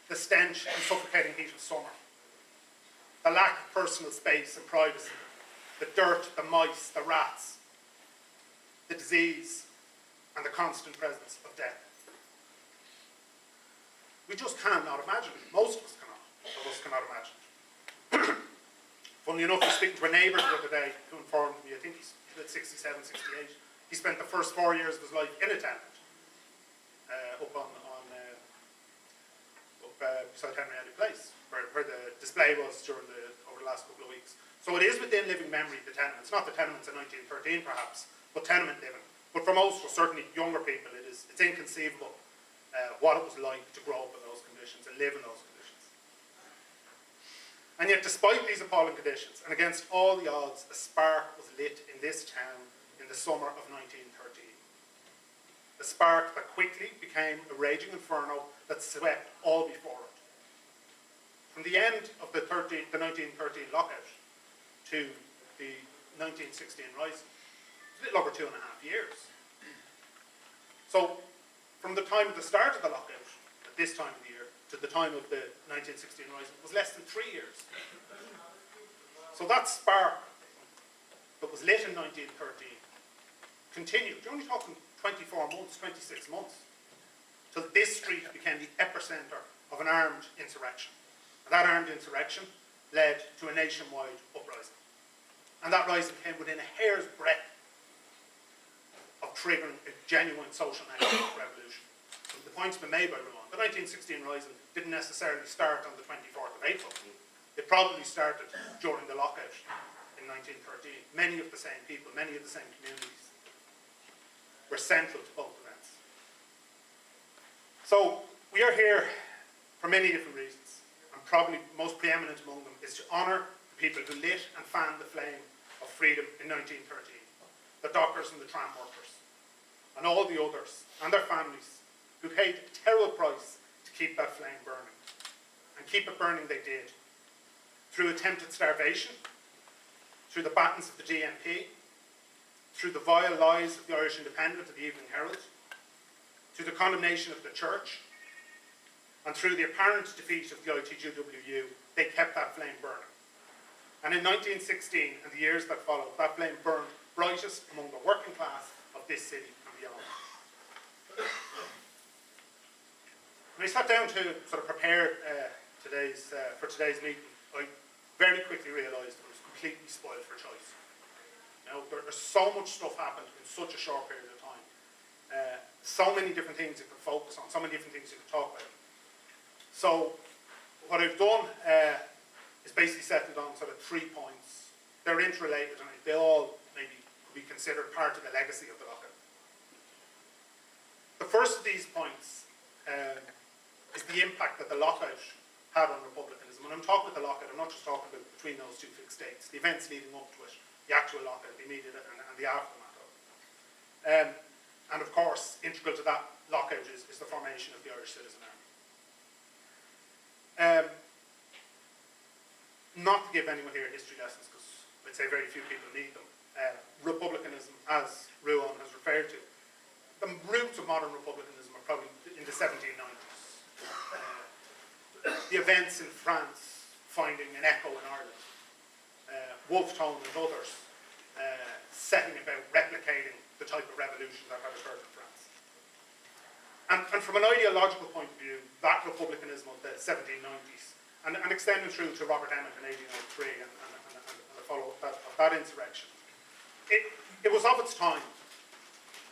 the stench and suffocating heat of summer, the lack of personal space and privacy, the dirt, the mice, the rats, the disease, and the constant presence of death. We just cannot imagine it. Most of us cannot imagine it. Funnily enough, I was speaking to a neighbour the other day who informed me, I think he's about 67, 68. He spent the first 4 years of his life in a tenement beside Henrietta Place, where the display was over the last couple of weeks. So it is within living memory, the tenements. Not the tenements in 1913 perhaps, but tenement living. But for most, or certainly younger people, it's inconceivable what it was like to grow up in those conditions and live in those conditions. And yet, despite these appalling conditions, and against all the odds, a spark was lit in this town in the summer of 1913. A spark that quickly became a raging inferno that swept all before it. From the end of the 1913 lockout to the 1916 rising, it's a little over 2.5 years. So, from the time of the start of the lockout, at this time of the year, to the time of the 1916 rising, was less than 3 years. So that spark that was lit in 1913 continued. You're only talking 24 months, 26 months, till this street became the epicenter of an armed insurrection. And that armed insurrection led to a nationwide uprising. And that rising came within a hair's breadth of triggering a genuine social and economic revolution. So the point's been made by Ruan. The 1916 rising didn't necessarily start on the 24th of April. It probably started during the lockout in 1913. Many of the same people, many of the same communities were central to both events. So we are here for many different reasons, and probably most preeminent among them is to honour the people who lit and fanned the flame of freedom in 1913, the dockers and the tram workers, and all the others and their families who paid a terrible price to keep that flame burning. And keep it burning they did, through attempted starvation, through the battens of the DMP, through the vile lies of the Irish Independent and the Evening Herald, through the condemnation of the Church, and through the apparent defeat of the ITGWU, they kept that flame burning. And in 1916 and the years that followed, that flame burned brightest among the working class of this city and beyond. When I sat down to sort of prepare for today's meeting, I very quickly realised I was completely spoiled for choice. There's so much stuff happened in such a short period of time. So many different things you could focus on, so many different things you could talk about. So what I've done is basically settled on sort of 3 points. They're interrelated and they all maybe could be considered part of the legacy of the lockout. The first of these points is the impact that the lockout had on republicanism. When I'm talking about the lockout, I'm not just talking about between those two fixed dates, the events leading up to it, the actual lockout, the immediate and the aftermath of it. And of course, integral to that lockout is the formation of the Irish Citizen Army. Not to give anyone here history lessons, because I'd say very few people need them. Republicanism, as Ruan has referred to, the roots of modern republicanism are probably in the 1790s. The events in France finding an echo in Ireland. Wolfe Tone and others setting about replicating the type of revolution that had occurred in France. And from an ideological point of view, that republicanism of the 1790s, and extending through to Robert Emmet in 1803 and the follow-up of that insurrection, it was of its time.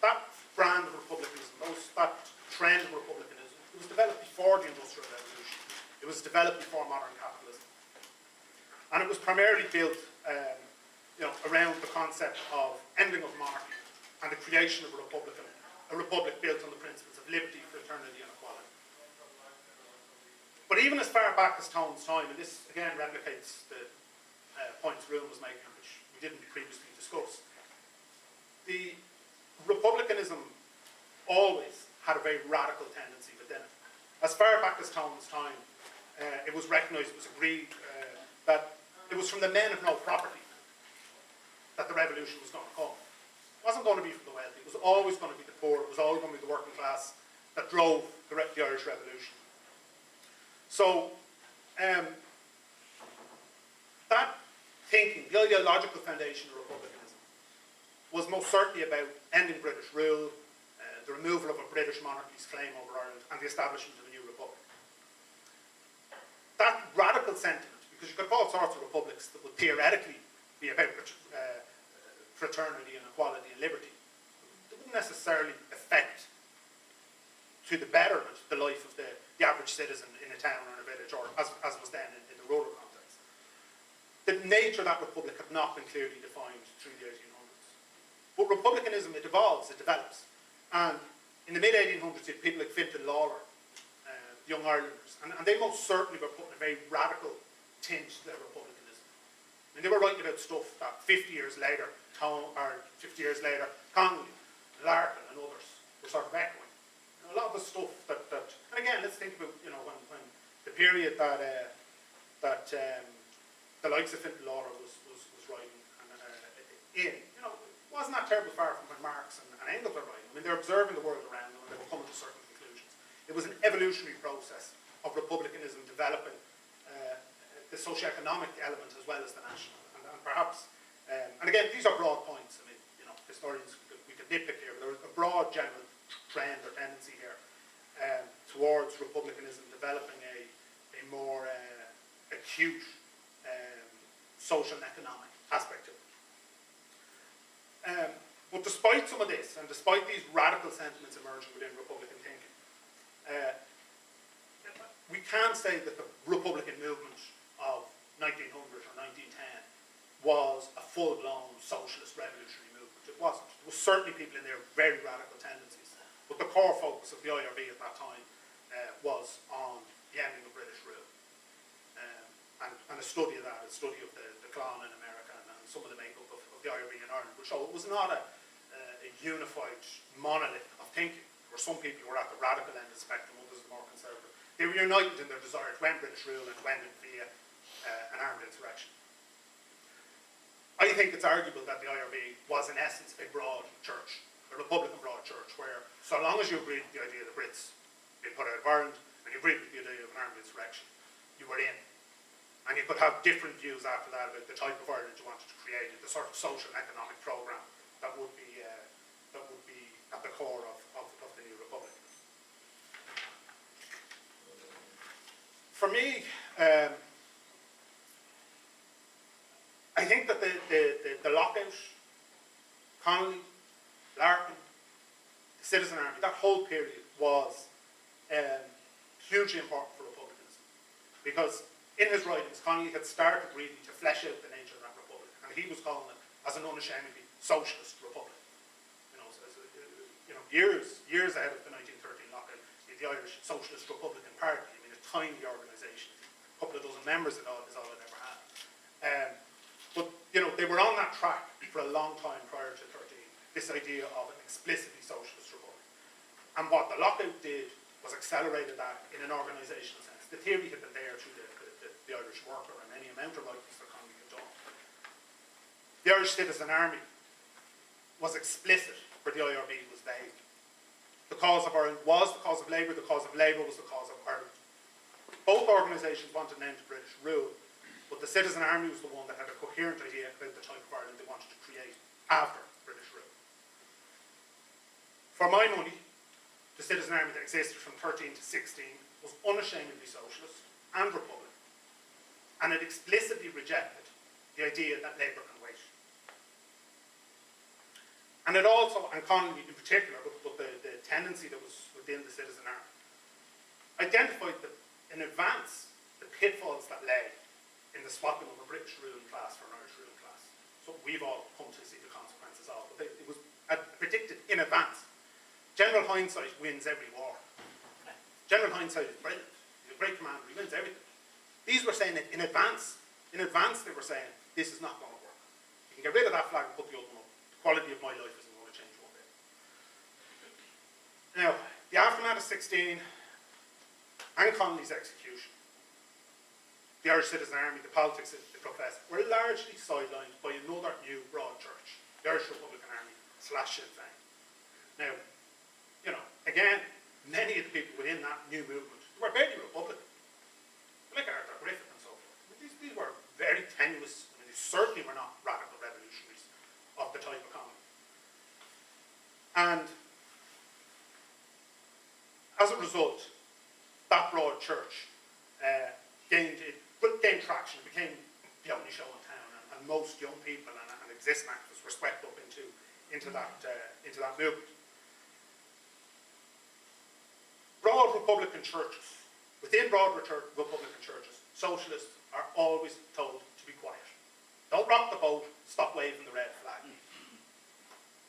That brand of republicanism, that trend of republicanism, it was developed before the Industrial Revolution. It was developed before modern capitalism. And it was primarily built around the concept of ending of monarchy and the creation of a republic built on the principles of liberty, fraternity and equality. But even as far back as Tone's time, and this again replicates the points Ruan was making, which we didn't previously discuss, the republicanism always had a very radical tendency within it. As far back as Tone's time, it was recognised, it was agreed that it was from the men of no property that the revolution was going to come. It wasn't going to be from the wealthy, it was always going to be the poor, it was always going to be the working class that drove the Irish Revolution. So that thinking, the ideological foundation of republicanism, was most certainly about ending British rule, the removal of a British monarchy's claim over Ireland, and the establishment of a new republic. That radical sentiment, because you could have all sorts of republics that would theoretically be about fraternity and equality and liberty, it wouldn't necessarily affect to the betterment the life of the average citizen in a town or in a village, or as was then in the rural context. The nature of that republic had not been clearly defined through the 1800s. But republicanism, it evolves, it develops. And in the mid-1800s, you had people like Fintan Lawler, the Young Irelanders, and they most certainly were putting a very radical tint to their republicanism. I mean, they were writing about stuff that 50 years later, Connolly, Larkin and others were sort of echoing. You know, a lot of the stuff that and again, let's think about, you know, when the period that the likes of Fintan Lawler was writing in, you know, wasn't that terribly far from when Marx and Engels were writing. I mean, they're observing the world around them and they were coming to certain conclusions. It was an evolutionary process of republicanism developing the socio-economic element as well as the national. And perhaps, and again, these are broad points. I mean, you know, historians, we could nitpick here, but there was a broad general trend or tendency here towards republicanism developing a more acute social and economic aspect of it. But despite some of this, and despite these radical sentiments emerging within Republican thinking, we can't say that the Republican movement of 1900 or 1910 was a full-blown socialist revolutionary movement. It wasn't. There were certainly people in there with very radical tendencies, but the core focus of the IRB at that time was on the ending of British rule. And a study of that, a study of the decline in America and some of the makeup of the IRB in Ireland, which it was not a unified monolith of thinking. There were some people who were at the radical end of the spectrum, others the more conservative. They were united in their desire to end British rule and to end it via an armed insurrection. I think it's arguable that the IRB was in essence a broad church, a Republican broad church, where so long as you agreed with the idea of the Brits being put out of Ireland and you agreed with the idea of an armed insurrection, you were in. And you could have different views after that about the type of Ireland you wanted to create, the sort of social and economic programme that would be at the core of the new republic. For me, I think that the Lockout, Connolly, Larkin, the Citizen Army, that whole period was hugely important for republicanism, because in his writings, Connolly had started really to flesh out the nature of that republic, and he was calling it as an unashamedly socialist republic. Years ahead of the 1913 lockout, the Irish Socialist Republican Party. I mean, a tiny organisation, a couple of dozen members is all it ever had. But you know, they were on that track for a long time prior to 13. This idea of an explicitly socialist republic, and what the lockout did was accelerated that in an organisational sense. The theory had been there through the Irish worker and any amount of writings that Connolly had done. The Irish Citizen Army was explicit, where the IRB was vague. The cause of Ireland was the cause of Labour, the cause of Labour was the cause of Ireland. Both organisations wanted an end to British rule, but the Citizen Army was the one that had a coherent idea about the type of Ireland they wanted to create after British rule. For my money, the Citizen Army that existed from 13 to 16 was unashamedly socialist and republican, and it explicitly rejected the idea that Labour can wait. And it also, and Connolly in particular, but the tendency that was within the Citizen Army, identified in advance the pitfalls that lay in the swapping of a British ruling class for an Irish ruling class. So we've all come to see the consequences of, but it was predicted in advance. General hindsight wins every war. General hindsight is brilliant. He's a great commander, he wins everything. These were saying it in advance. In advance they were saying, this is not going to work. You can get rid of that flag and put the other one up. The quality of my life isn't going to change one bit. Now, the aftermath of 16 and Connolly's execution, the Irish Citizen Army, the politics it professed, were largely sidelined by another new broad church, the Irish Republican Army / Sinn Féin. Now, you know, again, many of the people within that new movement were barely Republican. like Arthur Griffith and so forth. These were very tenuous, I mean, they certainly were not radical revolutionaries of the type of common. And as a result, that broad church gained traction. It became the only show in town, and most young people and existing actors were swept up into that movement. Broad Republican churches, within broad Republican churches, socialists are always told to be quiet. Don't rock the boat, stop waving the red flag,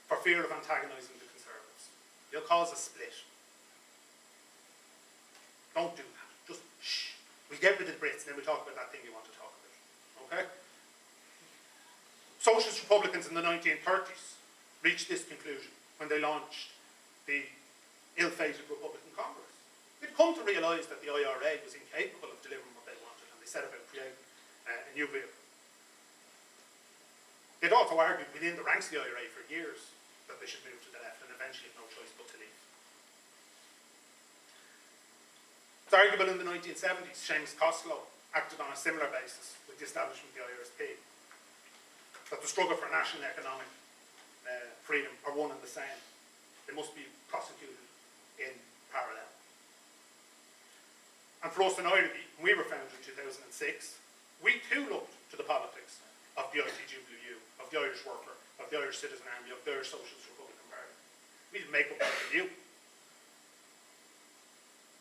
for fear of antagonising the Conservatives. You'll cause a split. Don't do that. Just shh. We'll get rid of the Brits and then we'll talk about that thing you want to talk about. Okay? Socialist Republicans in the 1930s reached this conclusion when they launched the ill-fated Republican Congress. They'd come to realise that the IRA was incapable of delivering what they wanted, and they set about creating a new vehicle. They'd also argued within the ranks of the IRA for years that they should move to the left, and eventually had no choice but to leave. It's arguable in the 1970s, Seamus Costello acted on a similar basis with the establishment of the IRSP, that the struggle for national economic freedom are one and the same. They must be prosecuted in parallel. And for us in Éirígí, when we were founded in 2006, we too looked to the politics of the ITWU, of the Irish Worker, of the Irish Citizen Army, of the Irish Socialist Republican Party. We didn't make up that view.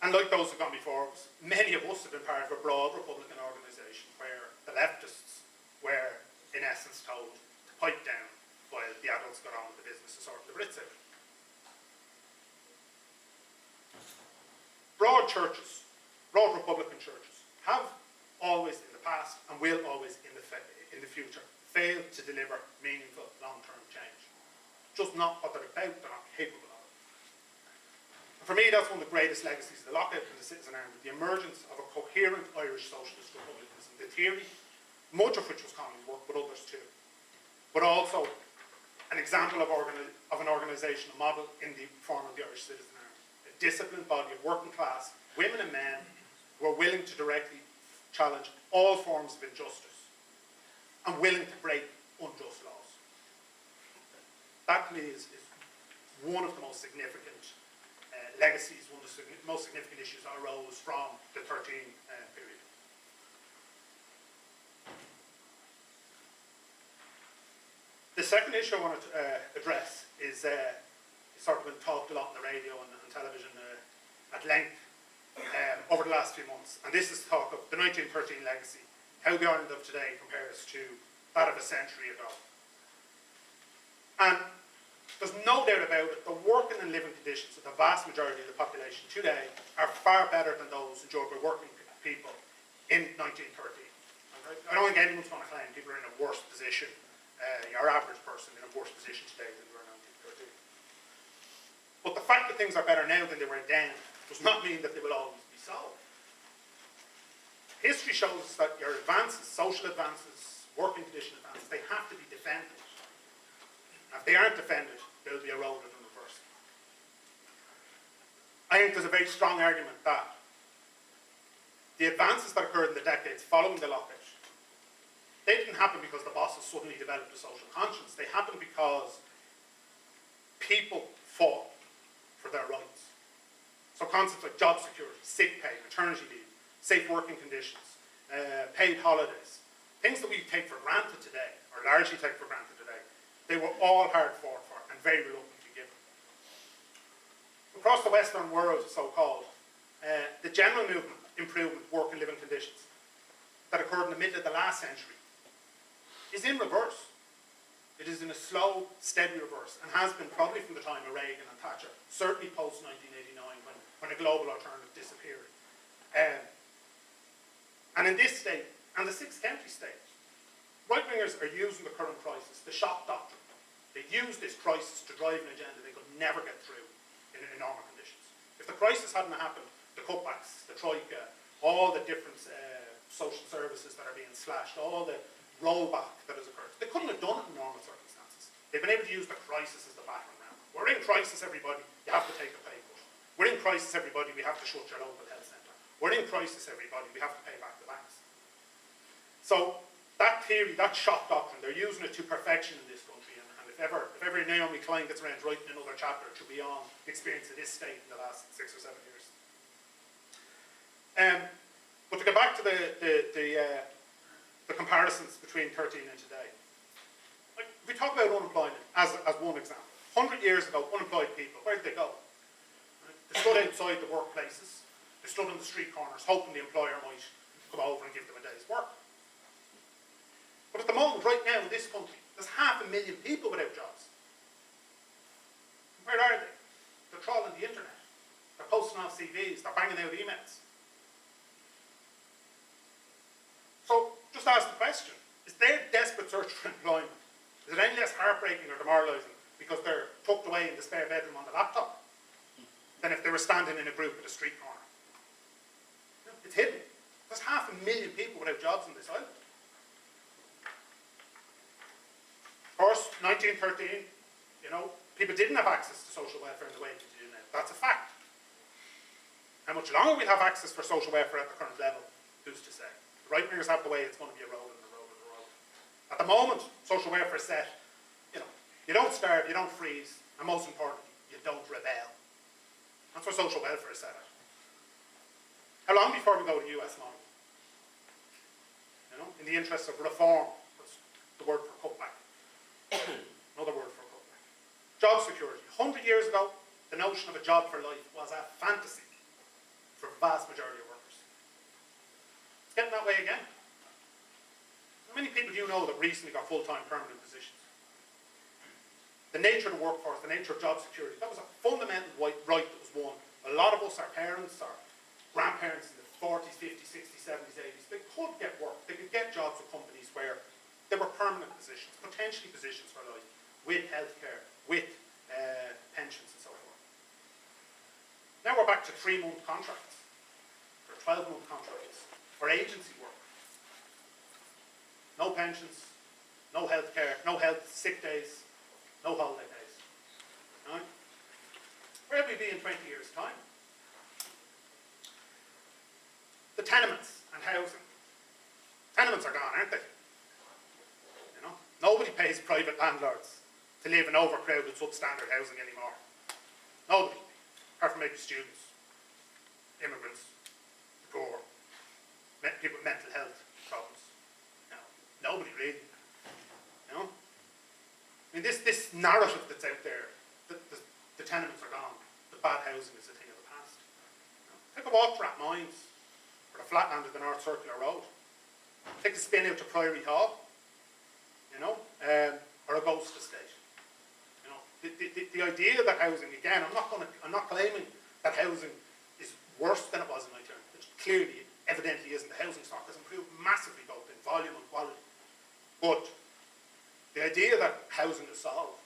And like those who've gone before us, many of us have been part of a broad Republican organisation where the leftists were, in essence, told to pipe down while the adults got on with the business of sorting the Brits out. Broad churches, broad Republican churches, have always in the past and will always in the future fail to deliver meaningful long-term change. Just not what they're about, they're not capable of. For me, that's one of the greatest legacies of the Lockout and the Citizen Army, the emergence of a coherent Irish socialist republicanism, the theory, much of which was commonly worked, but others too. But also an example of an organisational model in the form of the Irish Citizen Army, a disciplined body of working class women and men who are willing to directly challenge all forms of injustice and willing to break unjust laws. That, to me, is one of the most significant legacies, one of the most significant issues that arose from the 13 period. The second issue I want to address is sort of been talked a lot on the radio and television at length over the last few months, and this is talk of the 1913 legacy, how the Ireland of today compares to that of a century ago. And there's no doubt about it, the working and living conditions of the vast majority of the population today are far better than those enjoyed by working people in 1913. I don't think anyone's going to claim people are in a worse position, your average person in a worse position today than they were in 1913. But the fact that things are better now than they were then does not mean that they will always be so. History shows us that your advances, social advances, working condition advances, they have to be defended. If they aren't defended, they'll be eroded and reversed. I think there's a very strong argument that the advances that occurred in the decades following the lockout, they didn't happen because the bosses suddenly developed a social conscience. They happened because people fought for their rights. So concepts like job security, sick pay, maternity leave, safe working conditions, paid holidays, things that we take for granted today, or largely take for granted today, they were all hard fought for and very reluctantly given. Across the Western world, so-called, the general movement, improvement, work and living conditions that occurred in the middle of the last century is in reverse. It is in a slow, steady reverse, and has been probably from the time of Reagan and Thatcher, certainly post-1989 when a global alternative disappeared. And in this state, and the Six County state, right-wingers are using the current crisis, the shock doctrine. They use this crisis to drive an agenda they could never get through in normal conditions. If the crisis hadn't happened, the cutbacks, the troika, all the different social services that are being slashed, all the rollback that has occurred, they couldn't have done it in normal circumstances. They've been able to use the crisis as the battering ram. We're in crisis, everybody, you have to take a pay cut. We're in crisis, everybody, we have to shut your local health centre. We're in crisis, everybody. We have to pay back the banks. So that theory, that shock doctrine, they're using it to perfection in this country. And if ever Naomi Klein gets around to writing another chapter, it should be on the experience of this state in the last 6 or 7 years. But to go back to the comparisons between 13 and today, like, we talk about unemployment as one example. 100 years ago, unemployed people, where did they go? Right? They stood outside the workplaces. They stood on the street corners, hoping the employer might come over and give them a day's work. But at the moment, right now in this country, there's 500,000 people without jobs. Where are they? They're trawling the internet. They're posting off CVs. They're banging out emails. So, just ask the question, is their desperate search for employment, is it any less heartbreaking or demoralising because they're tucked away in the spare bedroom on the laptop than if they were standing in a group at a street corner? No, it's hidden. There's 500,000 people without jobs on this island. Of course, 1913, people didn't have access to social welfare in the way that they do now. That's a fact. How much longer we'll have access for social welfare at the current level, who's to say? The right-wingers have the way it's going to be a roll and a roll and a roll. At the moment, social welfare is set, you don't starve, you don't freeze, and most importantly, you don't rebel. That's what social welfare is set at. How long before we go to US model? In the interest of reform, that's the word for cutback. Another word for cutback. Job security. 100 years ago, the notion of a job for life was a fantasy for the vast majority of workers. It's getting that way again. How many people do you know that recently got full-time permanent positions? The nature of the workforce, the nature of job security, that was a fundamental right that was won. A lot of us, our parents, our grandparents in the 40s, 50s, 60s, 70s, 80s, they could get work. They could get jobs with companies where they were permanent positions, potentially positions for life, with healthcare, with pensions and so forth. Now we're back to 3-month contracts, or 12-month contracts, or agency work. No pensions, no healthcare, no health, sick days, no holiday days. Right? Where will we be in 20 years' time? The tenements and housing. Tenements are gone, aren't they? Nobody pays private landlords to live in overcrowded substandard housing anymore. Nobody. Apart from maybe students, immigrants, the poor, people with mental health problems. Nobody really. I mean, this narrative that's out there, the tenements are gone, the bad housing is a thing of the past. Take a walk to Rathmines, or the flatland of the North Circular Road. Take the spin out to Priory Hall, or a ghost estate. The idea that housing, again, I'm not claiming that housing is worse than it was in my term, which clearly, evidently isn't. The housing stock has improved massively, both in volume and quality. But the idea that housing is solved,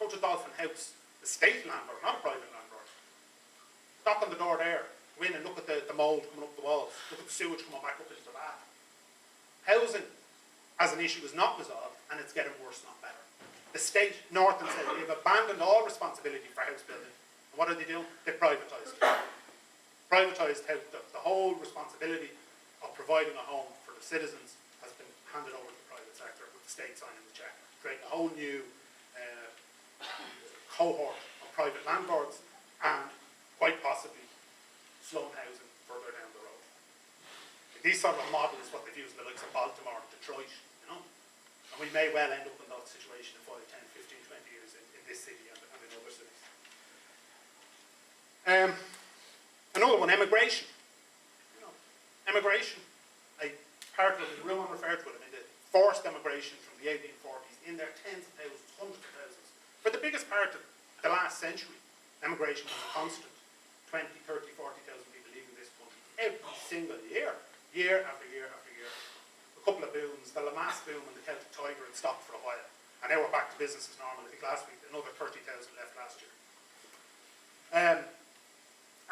go to Dolphin House, a state landlord, not a private landlord. Knock on the door there, go in and look at the mould coming up the walls, look at the sewage coming back up into the bath. Housing as an issue is not resolved, and it's getting worse, not better. The state, north and south, they've abandoned all responsibility for house building. And what are they doing? They privatised it. Privatised the whole responsibility of providing a home for the citizens has been handed over to the private sector, with the state signing the cheque, creating a whole new cohort of private landlords, and quite possibly slum housing further down the road. These sort of models, what they've used in the likes of Baltimore and Detroit, and we may well end up in that situation in 5, 10, 15, 20 years in this city and in other cities. Another one, emigration. Emigration, part of it, Ruan referred to it, the forced emigration from the 1840s, in their tens of thousands, hundreds of thousands. For the biggest part of the last century, emigration was a constant. 20, 30, 40,000 people leaving this country every single year, year after year after year. A couple of booms, the Lamass boom and the Celtic Tiger had stopped for a while. And now we're back to business as normal. I think last week another 30,000 left last year. And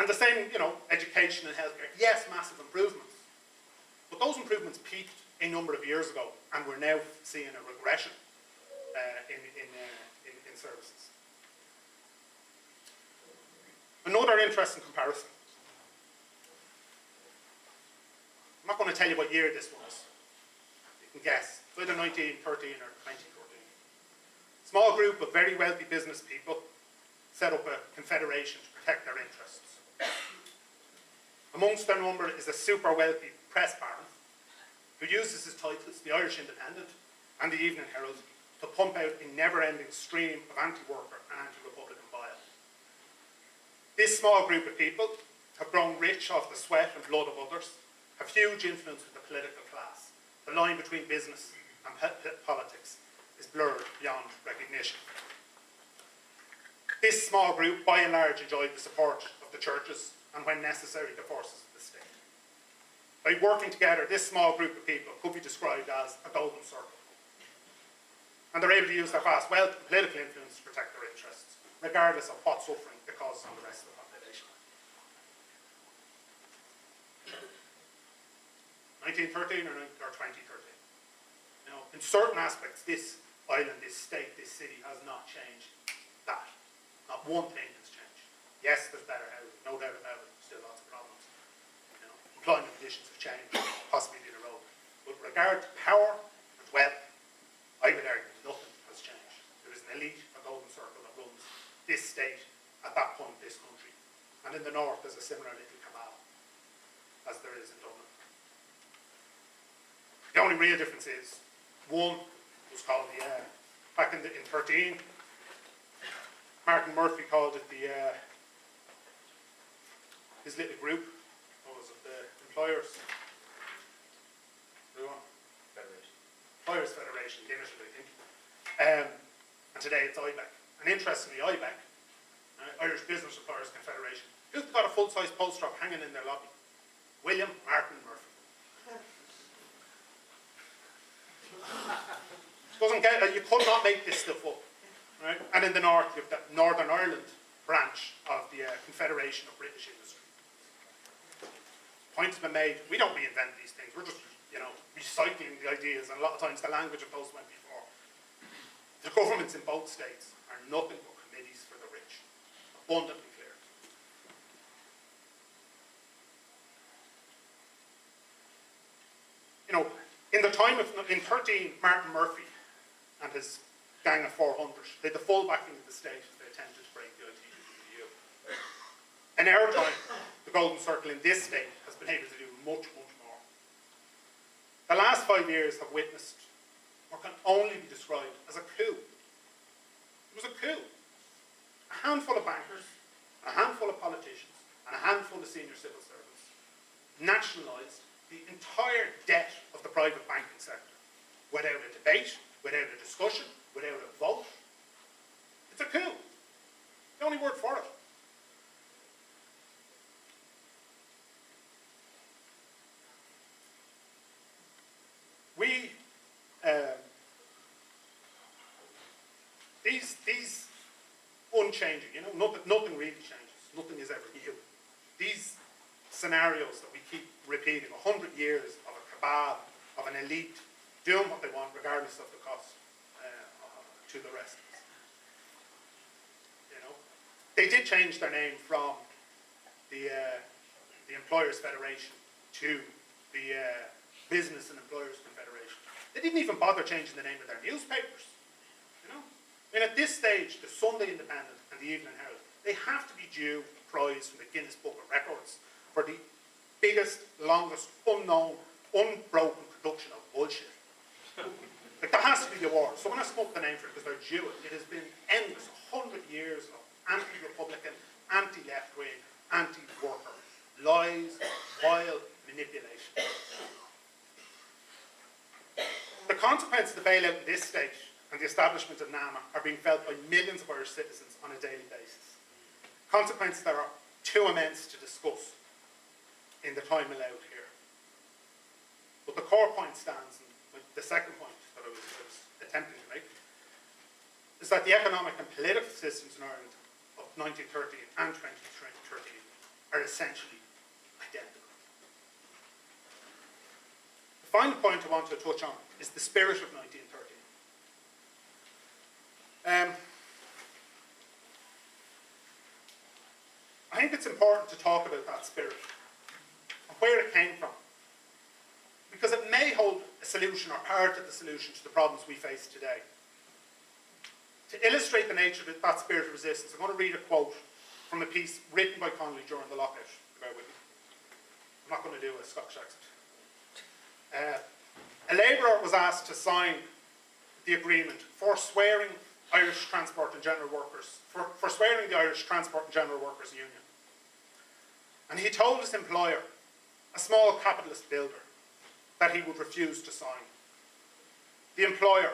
the same, education and healthcare. Yes, massive improvements. But those improvements peaked a number of years ago, and we're now seeing a regression in services. Another interesting comparison. I'm not going to tell you what year this was. You can guess. It's either 1913 or 2013. A small group of very wealthy business people set up a confederation to protect their interests. Amongst their number is a super wealthy press baron who uses his titles, the Irish Independent and the Evening Herald, to pump out a never-ending stream of anti-worker and anti-republican bile. This small group of people have grown rich off the sweat and blood of others, have huge influence with the political class. The line between business and politics is blurred beyond recognition. This small group, by and large, enjoyed the support of the churches and, when necessary, the forces of the state. By working together, this small group of people could be described as a golden circle. And they're able to use their vast wealth and political influence to protect their interests, regardless of what suffering it causes on the rest of the population. 1913 or 2013. You know, in certain aspects, this island, this state, this city has not changed that. Not one thing has changed. Yes, there's better housing, no doubt about it. Still lots of problems. You know, employment conditions have changed, possibly in a row. With regard to power and wealth, I would argue nothing has changed. There is an elite, a golden circle that runs this state, at that point, this country. And in the north, there's a similar little cabal as there is in Dublin. The only real difference is, one was called back in 13, Martin Murphy called it his little group. What was it? The Employers? Federation. Employers Federation, Limited, I think. And today it's IBEC. And interestingly, IBEC, Irish Business Employers Confederation, just got a full-size poster up hanging in their lobby. William Martin Murphy. You could not make this stuff up. Right? And in the north, you have the Northern Ireland branch of the Confederation of British Industry. Point has been made, we don't reinvent these things, we're just, recycling the ideas, and a lot of times the language of those went before. The governments in both states are nothing but committees for the rich. Abundantly clear. In the time in 13, Martin Murphy and his gang of 400, they had the full backing of the state as they attempted to break the ITU. In our time, the Golden Circle in this state has been able to do much, much more. The last 5 years have witnessed what can only be described as a coup. It was a coup. A handful of bankers, a handful of politicians, and a handful of senior civil servants nationalised the entire debt of the private banking sector without a debate, without a discussion, without a vote. It's a coup. The only word for it. These unchanging, nothing really changes. Nothing is ever new. These scenarios that we keep repeating, 100 years of a cabal, of an elite, doing what they want regardless of the cost to the rest of us. They did change their name from the Employers Federation to the Business and Employers Confederation. They didn't even bother changing the name of their newspapers. And at this stage, the Sunday Independent and the Evening Herald, they have to be due a prize from the Guinness Book of Records for the biggest, longest, unknown, unbroken production of bullshit. Like, that has to be the award. Someone has smoked the name for it because they're due it. It has been endless, 100 years of anti-Republican, anti-left-wing, anti-worker lies, vile manipulation. The consequences of the bailout in this state and the establishment of NAMA are being felt by millions of Irish citizens on a daily basis. Consequences that are too immense to discuss in the time allowed here. But the core point stands, and the second point that I was attempting to make, is that the economic and political systems in Ireland of 1913 and 2013 are essentially identical. The final point I want to touch on is the spirit of 1913. I think it's important to talk about that spirit and where it came from because it may hold a solution or part of the solution to the problems we face today. To illustrate the nature of that spirit of resistance, I'm going to read a quote from a piece written by Connolly during the lockout. Bear with me. I'm not going to do a Scottish accent. A labourer was asked to sign the agreement forswearing Irish Transport and General Workers, forswearing the Irish Transport and General Workers Union. And he told his employer, a small capitalist builder, that he would refuse to sign. The employer,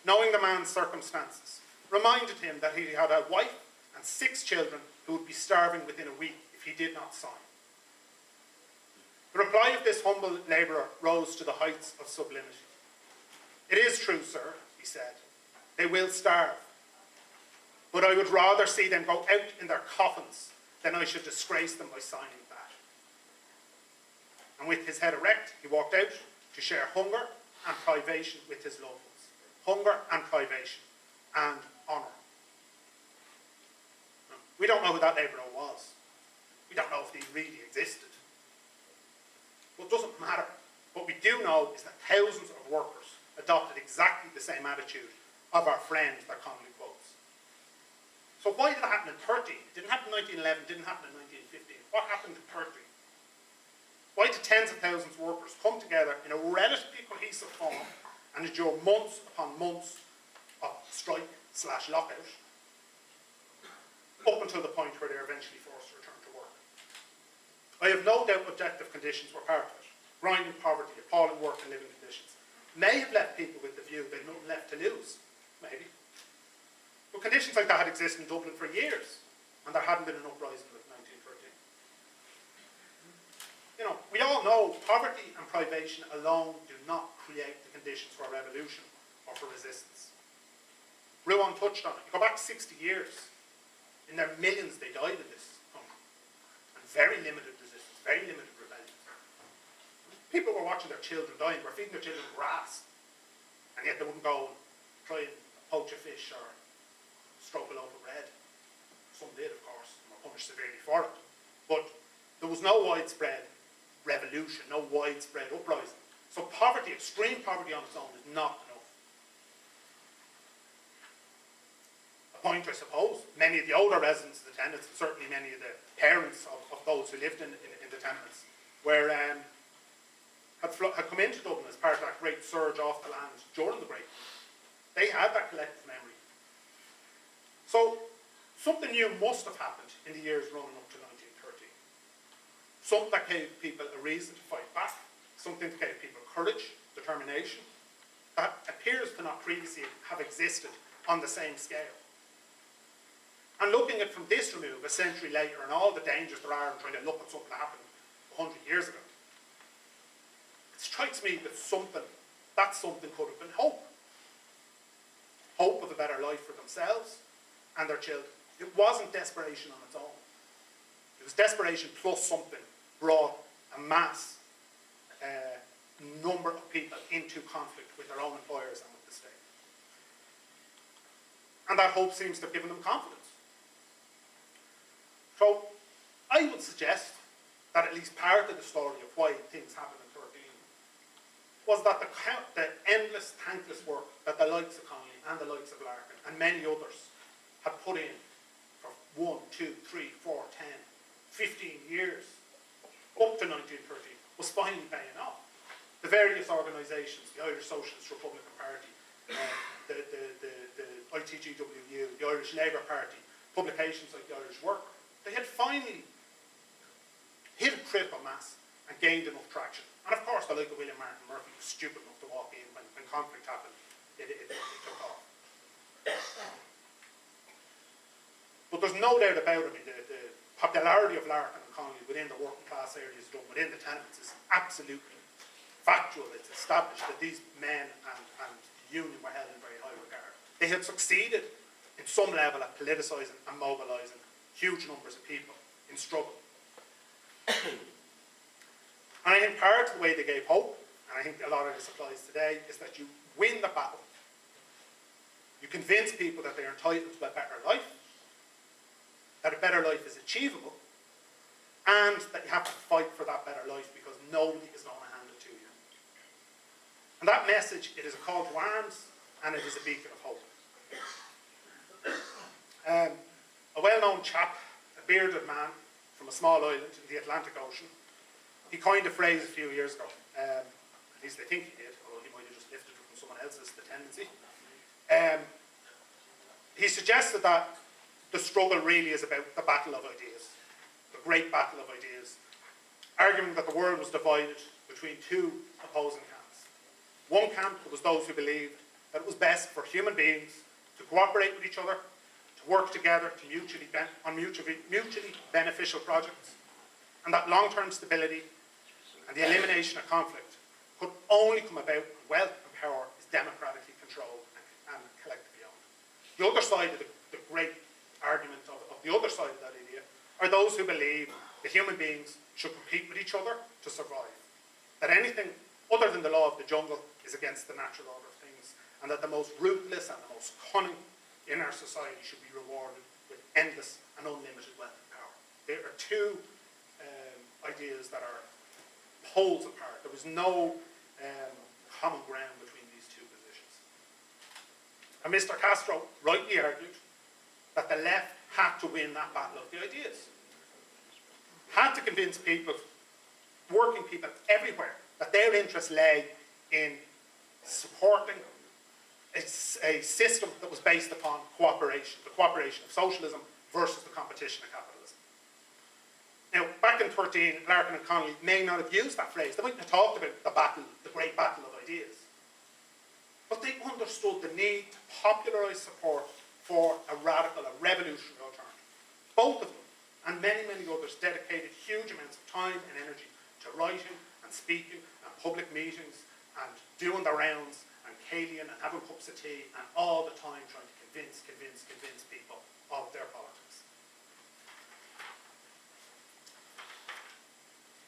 knowing the man's circumstances, reminded him that he had a wife and 6 children who would be starving within a week if he did not sign. The reply of this humble labourer rose to the heights of sublimity. It is true, sir, he said. They will starve. But I would rather see them go out in their coffins than I should disgrace them by signing that. And with his head erect, he walked out to share hunger and privation with his loved ones. Hunger and privation and honour. We don't know who that labourer was. We don't know if he really existed. But it doesn't matter. What we do know is that thousands of workers adopted exactly the same attitude of our friends that Connolly quotes. So why did it happen in 13? It didn't happen in 1911, it didn't happen in 1915. What happened in 13? Why did tens of thousands of workers come together in a relatively cohesive form and endure months upon months of strike/lockout up until the point where they are eventually forced to return to work? I have no doubt objective conditions were part of it. Grinding poverty, appalling work and living conditions may have left people with the view they'd nothing left to lose, maybe. But conditions like that had existed in Dublin for years, and there hadn't been an uprising like 1913. You know, we all know poverty and privation alone do not create the conditions for a revolution or for resistance. Ruan touched on it. You go back 60 years, in their millions they died in this country. And very limited resistance, very limited rebellion. People were watching their children dying, were feeding their children grass, and yet they wouldn't go and try and poach a fish or stroke a loaf of bread. Some did, of course, and were punished severely for it. But there was no widespread revolution, no widespread uprising. So poverty, extreme poverty on its own, is not enough. A point, I suppose, many of the older residents of the tenements, and certainly many of the parents of those who lived in the tenements, were had come into Dublin as part of that great surge off the land during the Great. They had that collective memory. So something new must have happened in the years running up to 1913. Something that gave people a reason to fight back, something that gave people courage, determination, that appears to not previously have existed on the same scale. And looking at from this remove, a century later, and all the dangers there are in trying to look at something that happened 100 years ago, it strikes me that something could have been hope. Hope of a better life for themselves and their children. It wasn't desperation on its own. It was desperation plus something brought a mass number of people into conflict with their own employers and with the state. And that hope seems to have given them confidence. So I would suggest that at least part of the story of why things happened in 13 was that the endless, thankless work that the likes of Connolly and the likes of Larkin and many others had put in for 1, 2, 3, 4, 10, 15 years up to 1913 was finally paying off. The various organisations, the Irish Socialist Republican Party, the ITGWU, the Irish Labour Party, publications like the Irish Worker, they had finally hit a critical mass and gained enough traction. And of course, the like of William Martin Murphy was stupid enough to walk in when conflict happened. It took off. But there's no doubt about it. The popularity of Larkin and Connolly within the working class areas of Dublin, within the tenements, is absolutely factual. It's established that these men and the union were held in very high regard. They had succeeded in some level at politicising and mobilising huge numbers of people in struggle. And I think part of the way they gave hope, and I think a lot of this applies today, is that you win the battle. You convince people that they are entitled to a better life, that a better life is achievable, and that you have to fight for that better life because nobody is going to hand it to you. And that message, it is a call to arms, and it is a beacon of hope. A well-known chap, a bearded man from a small island in the Atlantic Ocean, he coined a phrase a few years ago. At least I think he did, although he might have just lifted it from someone else's, the tendency. He suggested that the struggle really is about the battle of ideas, the great battle of ideas, arguing that the world was divided between two opposing camps. One camp was those who believed that it was best for human beings to cooperate with each other, to work together on mutually beneficial projects, and that long-term stability and the elimination of conflict could only come about when wealth and power is democratically controlled and collectively owned. The other side of the great argument of the other side of that idea are those who believe that human beings should compete with each other to survive, that anything other than the law of the jungle is against the natural order of things, and that the most ruthless and the most cunning in our society should be rewarded with endless and unlimited wealth and power. There are two ideas that are poles apart. There was no common ground between these two positions. And Mr. Castro rightly argued that the left had to win that battle of the ideas. Had to convince people, working people everywhere, that their interests lay in supporting a system that was based upon cooperation, the cooperation of socialism versus the competition of capitalism. Now, back in 13, Larkin and Connolly may not have used that phrase. They might have talked about the battle, the great battle of ideas. But they understood the need to popularise support for a radical, a revolutionary alternative. Both of them, and many, many others, dedicated huge amounts of time and energy to writing and speaking and public meetings and doing the rounds and cailling and having cups of tea and all the time trying to convince people of their politics.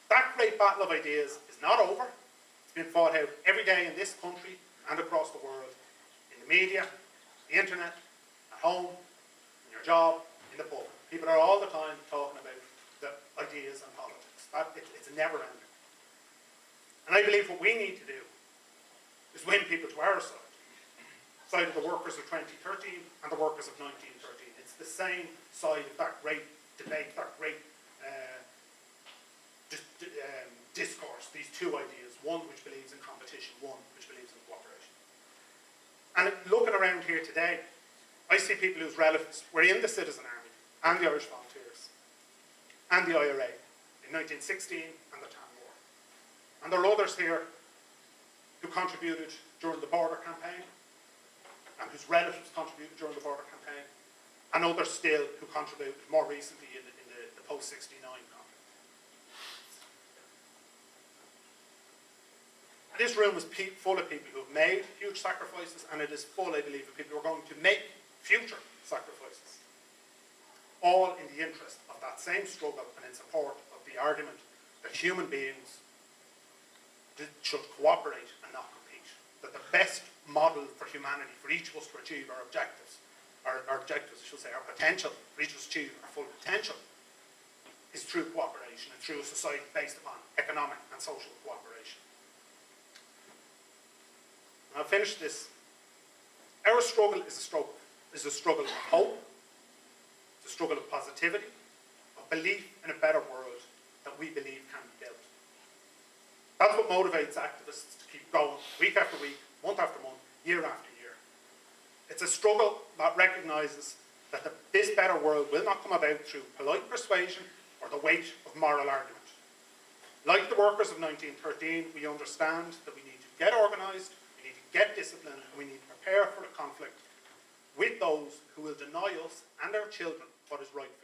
That great battle of ideas is not over. It's been fought out every day in this country and across the world, in the media, the internet, at home, in your job, in the pub. People are all the time talking about the ideas and politics. It's never ending. And I believe what we need to do is win people to our side of the workers of 2013 and the workers of 1913. It's the same side of that great debate, that great discourse, these two ideas, one which believes in competition, one which believes in cooperation. And looking around here today, I see people whose relatives were in the Citizen Army and the Irish Volunteers and the IRA in 1916 and the Tan War. And there are others here who contributed during the border campaign and whose relatives contributed during the border campaign, and others still who contributed more recently in the post-69 conflict. This room is full of people who have made huge sacrifices, and it is full, I believe, of people who are going to make future sacrifices, all in the interest of that same struggle and in support of the argument that human beings should cooperate and not compete, that the best model for humanity, for each of us to achieve our objectives, our potential, for each of us to achieve our full potential, is through cooperation and through a society based upon economic and social cooperation. And I'll finish this. Our struggle is a struggle of hope, it's a struggle of positivity, of belief in a better world that we believe can be built. That's what motivates activists to keep going week after week, month after month, year after year. It's a struggle that recognises that this better world will not come about through polite persuasion or the weight of moral argument. Like the workers of 1913, we understand that we need to get organised, we need to get disciplined, and we need to prepare for the conflict with those who will deny us and our children what is right for